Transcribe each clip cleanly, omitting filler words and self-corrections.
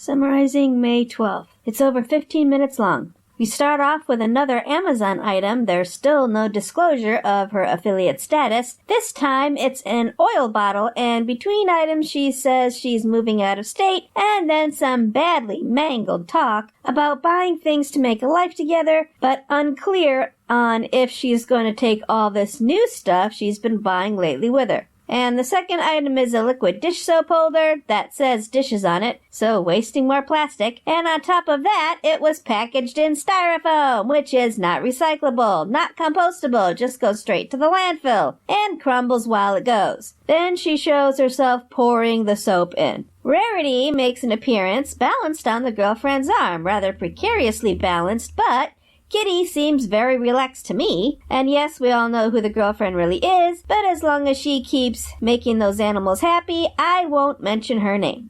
Summarizing May 12th. It's over 15 minutes long. We start off with another Amazon item. There's still no disclosure of her affiliate status. This time it's an oil bottle, and between items she says she's moving out of state, and then some badly mangled talk about buying things to make a life together, but unclear on if she's going to take all this new stuff she's been buying lately with her. And the second item is a liquid dish soap holder that says dishes on it, so wasting more plastic. And on top of that, it was packaged in styrofoam, which is not recyclable, not compostable, just goes straight to the landfill, and crumbles while it goes. Then she shows herself pouring the soap in. Rarity makes an appearance, balanced on the girlfriend's arm, rather precariously balanced, but Kitty seems very relaxed to me, and yes, we all know who the girlfriend really is, but as long as she keeps making those animals happy, I won't mention her name.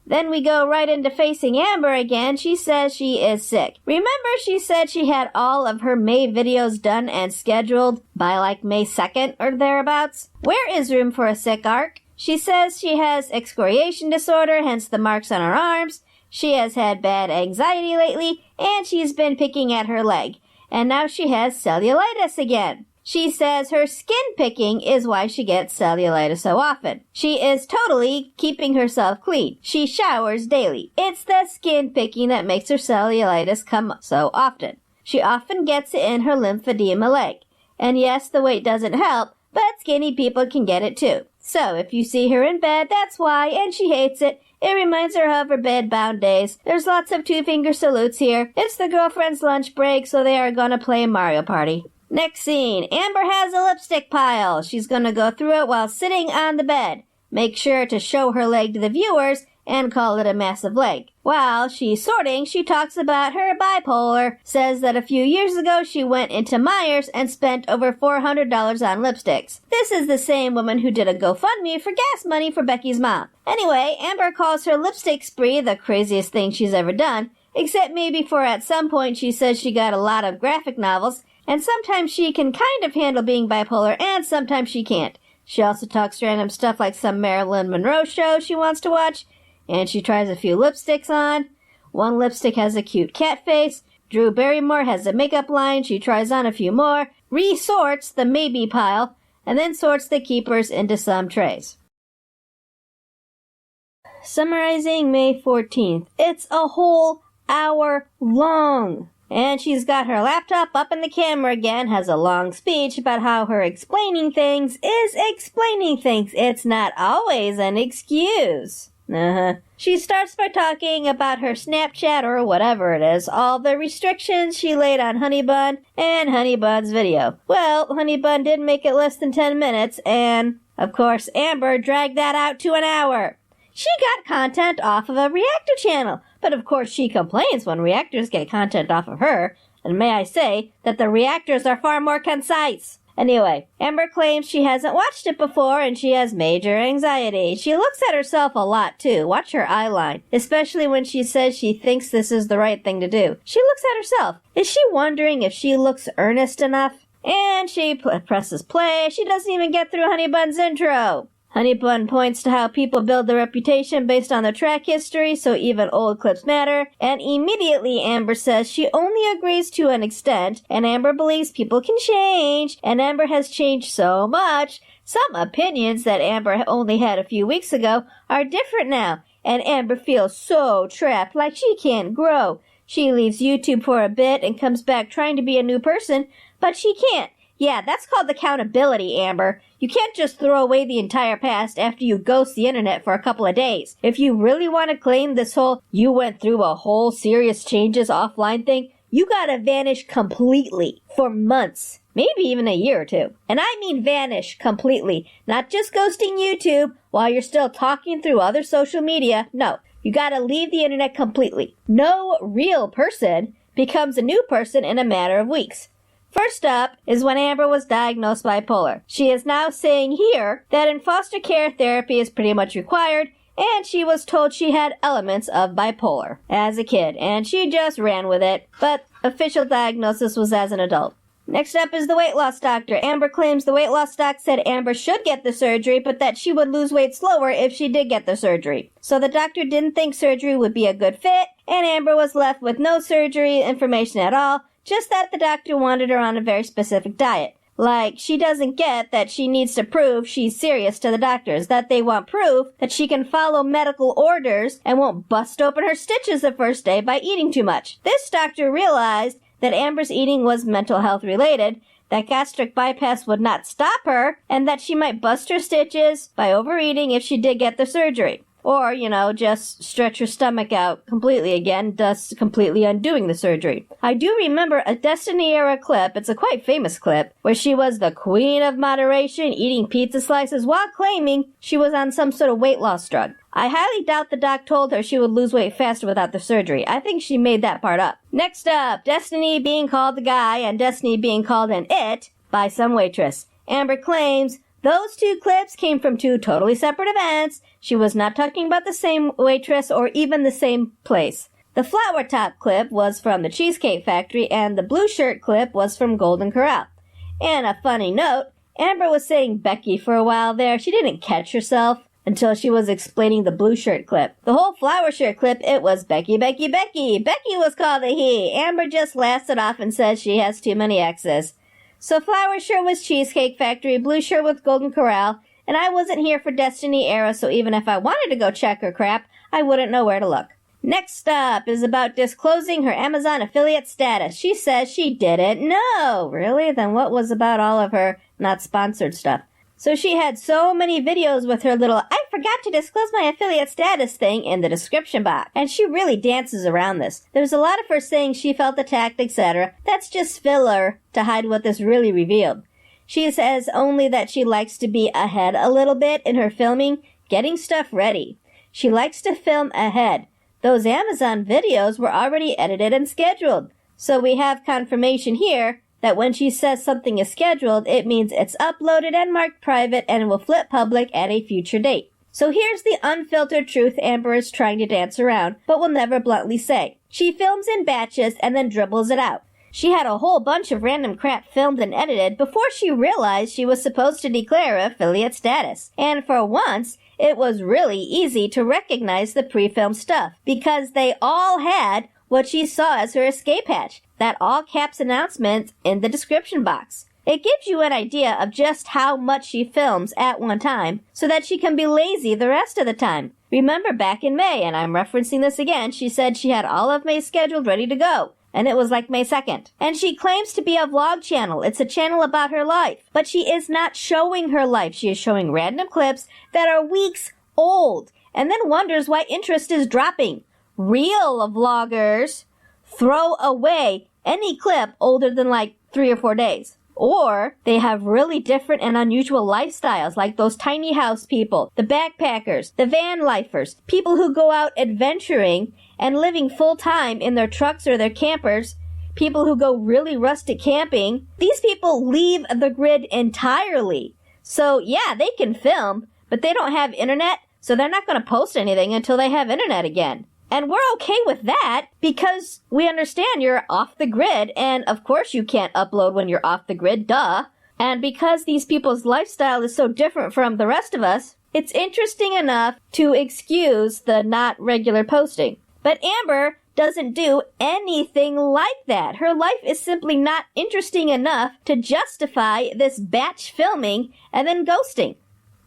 Then we go right into facing Amber again. She says she is sick. Remember she said she had all of her May videos done and scheduled by like May 2nd or thereabouts? Where is room for a sick arc? She says she has excoriation disorder, hence the marks on her arms. She has had bad anxiety lately, and she's been picking at her leg. And now she has cellulitis again. She says her skin picking is why she gets cellulitis so often. She is totally keeping herself clean. She showers daily. It's the skin picking that makes her cellulitis come so often. She often gets it in her lymphedema leg. And yes, the weight doesn't help, but skinny people can get it too. So if you see her in bed, that's why, and she hates it. It reminds her of her bed-bound days. There's lots of two-finger salutes here. It's the girlfriend's lunch break, so they are gonna play Mario Party. Next scene, Amber has a lipstick pile. She's gonna go through it while sitting on the bed. Make sure to show her leg to the viewers and call it a massive leg. While she's sorting, she talks about her bipolar, says that a few years ago she went into Myers and spent over $400 on lipsticks. This is the same woman who did a GoFundMe for gas money for Becky's mom. Anyway, Amber calls her lipstick spree the craziest thing she's ever done, except maybe for at some point she says she got a lot of graphic novels, and sometimes she can kind of handle being bipolar, and sometimes she can't. She also talks random stuff like some Marilyn Monroe show she wants to watch, and she tries a few lipsticks on. One lipstick has a cute cat face. Drew Barrymore has a makeup line. She tries on a few more, resorts the maybe pile, and then sorts the keepers into some trays. Summarizing May 14th. It's a whole hour long. And she's got her laptop up in the camera again, has a long speech about how her explaining things is explaining things. It's not always an excuse. She starts by talking about her Snapchat or whatever it is, all the restrictions she laid on Honeybun and Honeybun's video. Well, Honeybun did make it less than 10 minutes, and, of course, Amber dragged that out to an hour. She got content off of a reactor channel, but of course she complains when reactors get content off of her, and may I say that the reactors are far more concise. Anyway, Amber claims she hasn't watched it before and she has major anxiety. She looks at herself a lot too. Watch her eye line, especially when she says she thinks this is the right thing to do. She looks at herself. Is she wondering if she looks earnest enough? And she presses play. She doesn't even get through Honeybun's intro. Honeybun points to how people build their reputation based on their track history, so even old clips matter, and immediately Amber says she only agrees to an extent, and Amber believes people can change, and Amber has changed so much. Some opinions that Amber only had a few weeks ago are different now, and Amber feels so trapped, like she can't grow. She leaves YouTube for a bit and comes back trying to be a new person, but she can't. Yeah, that's called accountability, Amber. You can't just throw away the entire past after you ghost the internet for a couple of days. If you really want to claim this whole you went through a whole serious changes offline thing, you gotta vanish completely for months, maybe even a year or two. And I mean vanish completely, not just ghosting YouTube while you're still talking through other social media. No, you gotta leave the internet completely. No real person becomes a new person in a matter of weeks. First up is when Amber was diagnosed bipolar. She is now saying here that in foster care therapy is pretty much required, and she was told she had elements of bipolar as a kid, and she just ran with it, but official diagnosis was as an adult. Next up is the weight loss doctor. Amber claims the weight loss doc said Amber should get the surgery, but that she would lose weight slower if she did get the surgery. So the doctor didn't think surgery would be a good fit, and Amber was left with no surgery information at all, just that the doctor wanted her on a very specific diet. Like, she doesn't get that she needs to prove she's serious to the doctors, that they want proof that she can follow medical orders and won't bust open her stitches the first day by eating too much. This doctor realized that Amber's eating was mental health related, that gastric bypass would not stop her, and that she might bust her stitches by overeating if she did get the surgery. Or, just stretch her stomach out completely again, thus completely undoing the surgery. I do remember a Destiny era clip, it's a quite famous clip, where she was the queen of moderation, eating pizza slices while claiming she was on some sort of weight loss drug. I highly doubt the doc told her she would lose weight faster without the surgery. I think she made that part up. Next up, Destiny being called the guy and Destiny being called an it by some waitress. Amber claims those two clips came from two totally separate events. She was not talking about the same waitress or even the same place. The flower top clip was from the Cheesecake Factory and the blue shirt clip was from Golden Corral. And a funny note, Amber was saying Becky for a while there. She didn't catch herself until she was explaining the blue shirt clip. The whole flower shirt clip, it was Becky, Becky, Becky. Becky was called a he. Amber just laughs it off and says she has too many exes. So flower shirt was Cheesecake Factory, blue shirt with Golden Corral, and I wasn't here for Destiny era, so even if I wanted to go check her crap, I wouldn't know where to look. Next up is about disclosing her Amazon affiliate status. She says she didn't know. Really? Then what was about all of her not sponsored stuff? So she had so many videos with her little I forgot to disclose my affiliate status thing in the description box. And she really dances around this. There's a lot of her saying she felt attacked, etc. That's just filler to hide what this really revealed. She says only that she likes to be ahead a little bit in her filming, getting stuff ready. She likes to film ahead. Those Amazon videos were already edited and scheduled. So we have confirmation here that when she says something is scheduled, it means it's uploaded and marked private and will flip public at a future date. So here's the unfiltered truth Amber is trying to dance around, but will never bluntly say. She films in batches and then dribbles it out. She had a whole bunch of random crap filmed and edited before she realized she was supposed to declare affiliate status. And for once, it was really easy to recognize the pre-filmed stuff, because they all had what she saw as her escape hatch, that all-caps announcement in the description box. It gives you an idea of just how much she films at one time, so that she can be lazy the rest of the time. Remember back in May, and I'm referencing this again, she said she had all of May scheduled ready to go, and it was like May 2nd. And she claims to be a vlog channel. It's a channel about her life. But she is not showing her life. She is showing random clips that are weeks old, and then wonders why interest is dropping. Real vloggers throw away any clip older than like 3 or 4 days. Or they have really different and unusual lifestyles, like those tiny house people, the backpackers, the van lifers, people who go out adventuring and living full time in their trucks or their campers, people who go really rustic camping. These people leave the grid entirely. So yeah, they can film, but they don't have internet, so they're not going to post anything until they have internet again. And we're okay with that because we understand you're off the grid, and of course you can't upload when you're off the grid, duh. And because these people's lifestyle is so different from the rest of us, it's interesting enough to excuse the not regular posting. But Amber doesn't do anything like that. Her life is simply not interesting enough to justify this batch filming and then ghosting.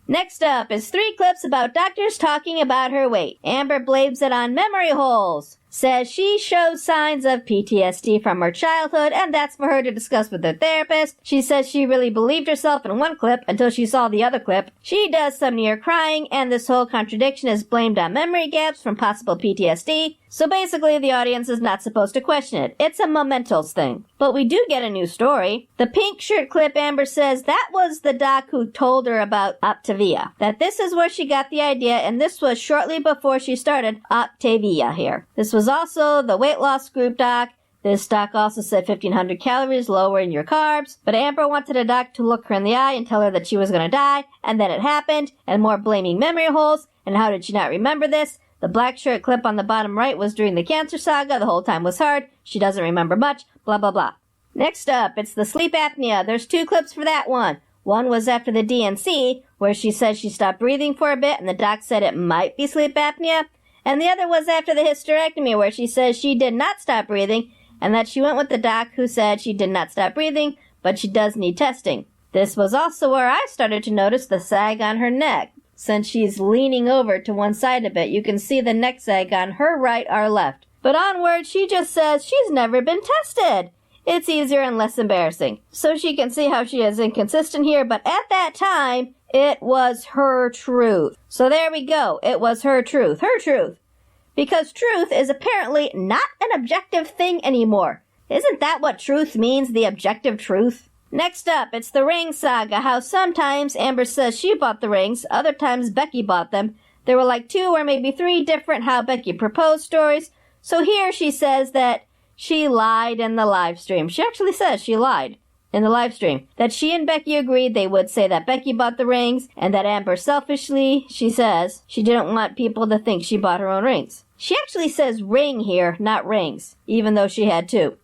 Next up is 3 clips about doctors talking about her weight. Amber blames it on memory holes. Says she shows signs of PTSD from her childhood, and that's for her to discuss with her therapist. She says she really believed herself in one clip until she saw the other clip. She does some near crying, and this whole contradiction is blamed on memory gaps from possible PTSD. So basically, the audience is not supposed to question it. It's a mementos thing. But we do get a new story. The pink shirt clip, Amber says that was the doc who told her about Optavia. That this is where she got the idea, and this was shortly before she started Optavia here. This was also the weight loss group doc. This doc also said 1,500 calories, lowering your carbs. But Amber wanted a doc to look her in the eye and tell her that she was going to die, and then it happened, and more blaming memory holes. And how did she not remember this? The black shirt clip on the bottom right was during the cancer saga. The whole time was hard. She doesn't remember much. Blah, blah, blah. Next up, it's the sleep apnea. There's 2 clips for that one. One was after the DNC, where she said she stopped breathing for a bit, and the doc said it might be sleep apnea. And the other was after the hysterectomy, where she says she did not stop breathing, and that she went with the doc who said she did not stop breathing, but she does need testing. This was also where I started to notice the sag on her neck. Since she's leaning over to one side a bit, you can see the neck sag on her right or left. But onward, she just says she's never been tested. It's easier and less embarrassing. So she can see how she is inconsistent here, but at that time, it was her truth. So there we go. It was her truth. Her truth. Because truth is apparently not an objective thing anymore. Isn't that what truth means, the objective truth? Next up, it's the ring saga, how sometimes Amber says she bought the rings, other times Becky bought them. There were like 2 or maybe 3 different how Becky proposed stories. So here she says that she lied in the live stream. She actually says she lied in the live stream. That she and Becky agreed they would say that Becky bought the rings, and that Amber selfishly, she says, she didn't want people to think she bought her own rings. She actually says ring here, not rings, even though she had 2.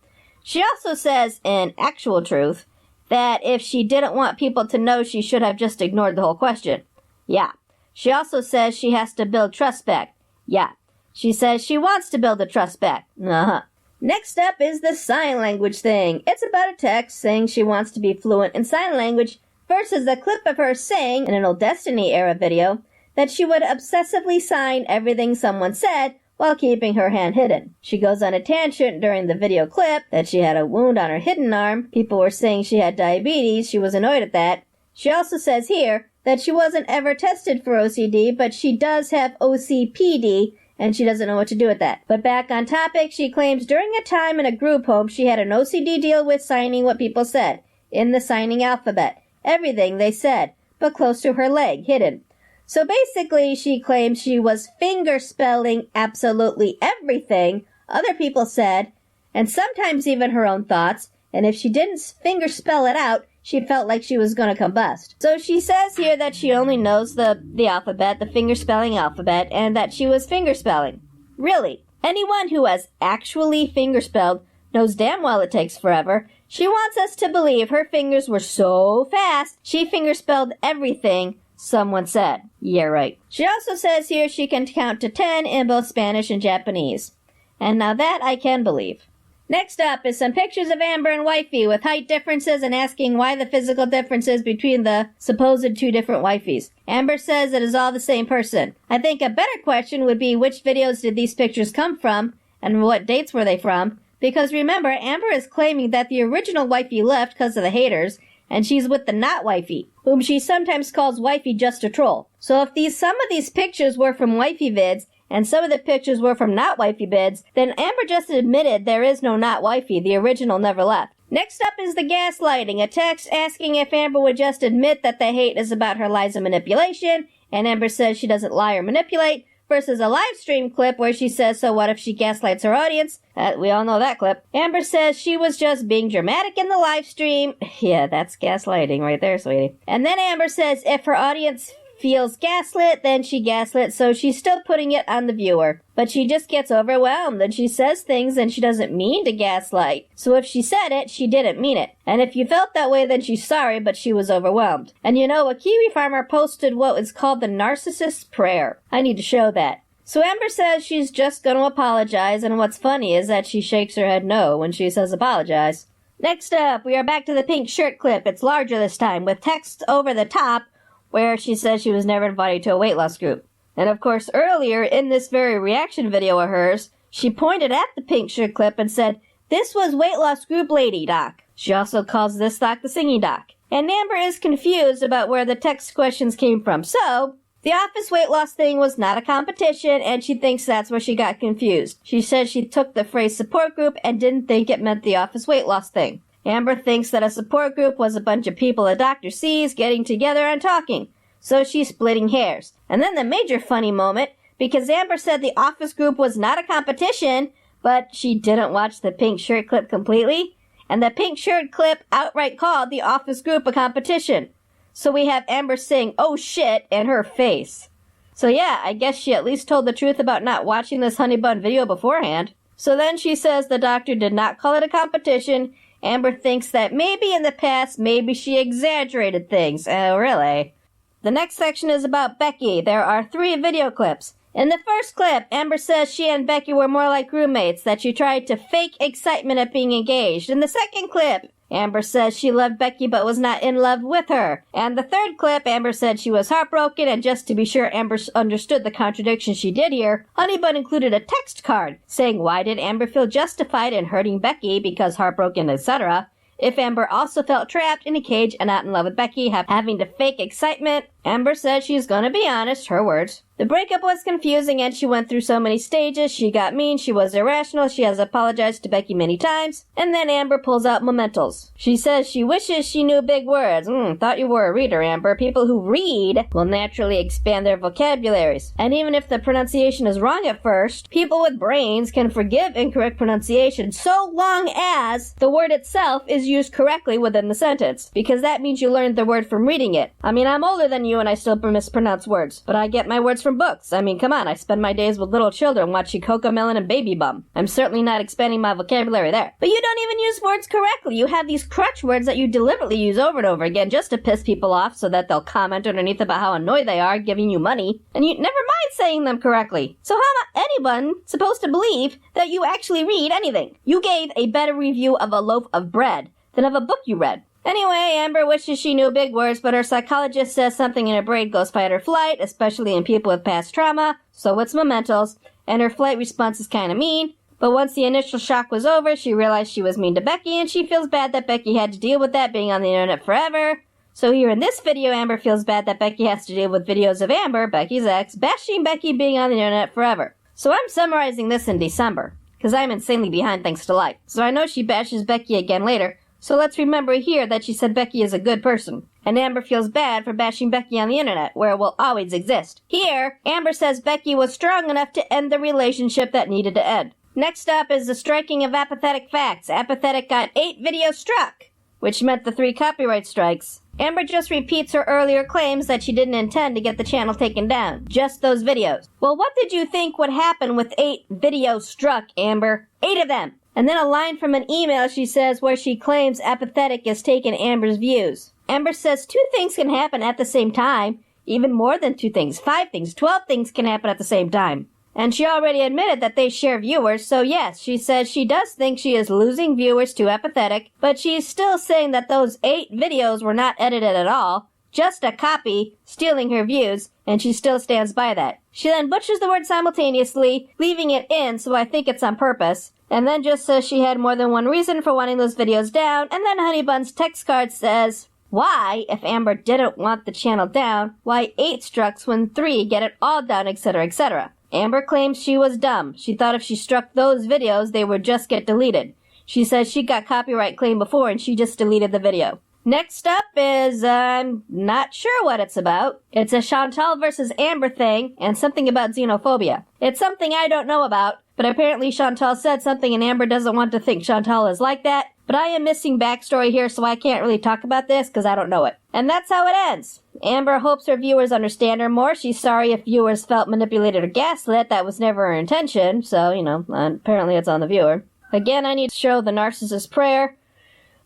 She also says, in actual truth, that if she didn't want people to know, she should have just ignored the whole question. Yeah. She also says she has to build trust back. Yeah. She says she wants to build the trust back. Uh-huh. Next up is the sign language thing. It's about a text saying she wants to be fluent in sign language versus a clip of her saying, in an old Destiny era video, that she would obsessively sign everything someone said while keeping her hand hidden. She goes on a tangent during the video clip that she had a wound on her hidden arm. People were saying she had diabetes. She was annoyed at that. She also says here that she wasn't ever tested for OCD, but she does have OCPD, and she doesn't know what to do with that. But back on topic, she claims during a time in a group home, she had an OCD deal with signing what people said in the signing alphabet. Everything they said, but close to her leg, hidden. So basically, she claims she was finger-spelling absolutely everything other people said, and sometimes even her own thoughts, and if she didn't finger-spell it out, she felt like she was going to combust. So she says here that she only knows the alphabet, the finger-spelling alphabet, and that she was finger-spelling. Really, anyone who has actually finger-spelled knows damn well it takes forever. She wants us to believe her fingers were so fast, she finger-spelled everything someone said. Yeah, right. She also says here she can count to 10 in both Spanish and Japanese. And now that I can believe. Next up is some pictures of Amber and Wifey with height differences and asking why the physical differences between the supposed 2 different wifeys. Amber says it is all the same person. I think a better question would be which videos did these pictures come from and what dates were they from? Because remember, Amber is claiming that the original Wifey left because of the haters, and she's with the not Wifey, whom she sometimes calls Wifey just to troll. So if some of these pictures were from Wifey vids, and some of the pictures were from not Wifey vids, then Amber just admitted there is no not Wifey, the original never left. Next up is the gaslighting, a text asking if Amber would just admit that the hate is about her lies and manipulation, and Amber says she doesn't lie or manipulate, versus a live stream clip where she says, so what if she gaslights her audience? We all know that clip. Amber says she was just being dramatic in the live stream. Yeah, that's gaslighting right there, sweetie. And then Amber says if her audience feels gaslit, then she gaslit, so she's still putting it on the viewer. But she just gets overwhelmed, and she says things and she doesn't mean to gaslight. So if she said it, she didn't mean it. And if you felt that way, then she's sorry, but she was overwhelmed. And you know, a Kiwi farmer posted what is called the narcissist's prayer. I need to show that. So Amber says she's just gonna apologize, and what's funny is that she shakes her head no when she says apologize. Next up, we are back to the pink shirt clip. It's larger this time, with text over the top, where she says she was never invited to a weight loss group. And of course, earlier in this very reaction video of hers, she pointed at the pink shirt clip and said, this was weight loss group lady, doc. She also calls this doc the singing doc. And Amber is confused about where the text questions came from. So, the office weight loss thing was not a competition, and she thinks that's where she got confused. She says she took the phrase support group and didn't think it meant the office weight loss thing. Amber thinks that a support group was a bunch of people a doctor sees getting together and talking. So she's splitting hairs. And then the major funny moment, because Amber said the office group was not a competition, but she didn't watch the pink shirt clip completely. And the pink shirt clip outright called the office group a competition. So we have Amber saying, oh shit, in her face. So yeah, I guess she at least told the truth about not watching this honey bun video beforehand. So then she says the doctor did not call it a competition. Amber thinks that maybe in the past, maybe she exaggerated things. Oh, really? The next section is about Becky. There are 3 video clips. In the first clip, Amber says she and Becky were more like roommates, that she tried to fake excitement at being engaged. In the second clip, Amber says she loved Becky but was not in love with her. And the third clip, Amber said she was heartbroken, and just to be sure Amber understood the contradiction she did here, Honeybun included a text card saying why did Amber feel justified in hurting Becky because heartbroken, etc. If Amber also felt trapped in a cage and not in love with Becky, having to fake excitement, Amber said she's gonna be honest, her words. The breakup was confusing and she went through so many stages. She got mean, she was irrational, she has apologized to Becky many times, and then Amber pulls out mementos. She says she wishes she knew big words. Thought you were a reader, Amber. People who read will naturally expand their vocabularies. And even if the pronunciation is wrong at first, people with brains can forgive incorrect pronunciation so long as the word itself is used correctly within the sentence, because that means you learned the word from reading it. I mean, I'm older than you and I still mispronounce words, but I get my words from books. I mean, come on, I spend my days with little children watching Cocomelon and Baby Bum. I'm certainly not expanding my vocabulary there. But you don't even use words correctly. You have these crutch words that you deliberately use over and over again just to piss people off so that they'll comment underneath about how annoyed they are giving you money. And you never mind saying them correctly. So how am anyone supposed to believe that you actually read anything? You gave a better review of a loaf of bread than of a book you read. Anyway, Amber wishes she knew big words, but her psychologist says something in her brain goes fight or flight, especially in people with past trauma, so it's mementos, and her flight response is kinda mean. But once the initial shock was over, she realized she was mean to Becky, and she feels bad that Becky had to deal with that being on the internet forever. So here in this video, Amber feels bad that Becky has to deal with videos of Amber, Becky's ex, bashing Becky being on the internet forever. So I'm summarizing this in December, because I'm insanely behind thanks to life. So I know she bashes Becky again later, so let's remember here that she said Becky is a good person. And Amber feels bad for bashing Becky on the internet, where it will always exist. Here, Amber says Becky was strong enough to end the relationship that needed to end. Next up is the striking of Apathetic facts. Apathetic got 8 videos struck, which meant the 3 copyright strikes. Amber just repeats her earlier claims that she didn't intend to get the channel taken down. Just those videos. Well, what did you think would happen with 8 videos struck, Amber? 8 of them! And then a line from an email she says where she claims Apathetic has taken Amber's views. Amber says 2 things can happen at the same time. Even more than 2 things. 5 things. 12 things can happen at the same time. And she already admitted that they share viewers, so yes, she says she does think she is losing viewers to Apathetic, but she's still saying that those 8 videos were not edited at all, just a copy, stealing her views, and she still stands by that. She then butchers the word simultaneously, leaving it in, so I think it's on purpose, and then just says she had more than one reason for wanting those videos down, and then Honeybun's text card says, why, if Amber didn't want the channel down, why 8 strucks when 3 get it all down, etc., etc. Amber claims she was dumb. She thought if she struck those videos, they would just get deleted. She says she got copyright claim before and she just deleted the video. Next up is, I'm not sure what it's about. It's a Chantal versus Amber thing and something about xenophobia. It's something I don't know about, but apparently Chantal said something and Amber doesn't want to think Chantal is like that. But I am missing backstory here, so I can't really talk about this because I don't know it. And that's how it ends. Amber hopes her viewers understand her more. She's sorry if viewers felt manipulated or gaslit. That was never her intention, so, apparently it's on the viewer. Again, I need to show the narcissist prayer.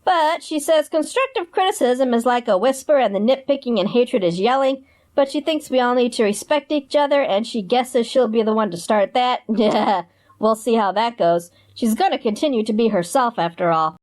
But she says constructive criticism is like a whisper and the nitpicking and hatred is yelling. But she thinks we all need to respect each other, and she guesses she'll be the one to start that. We'll see how that goes. She's gonna continue to be herself after all.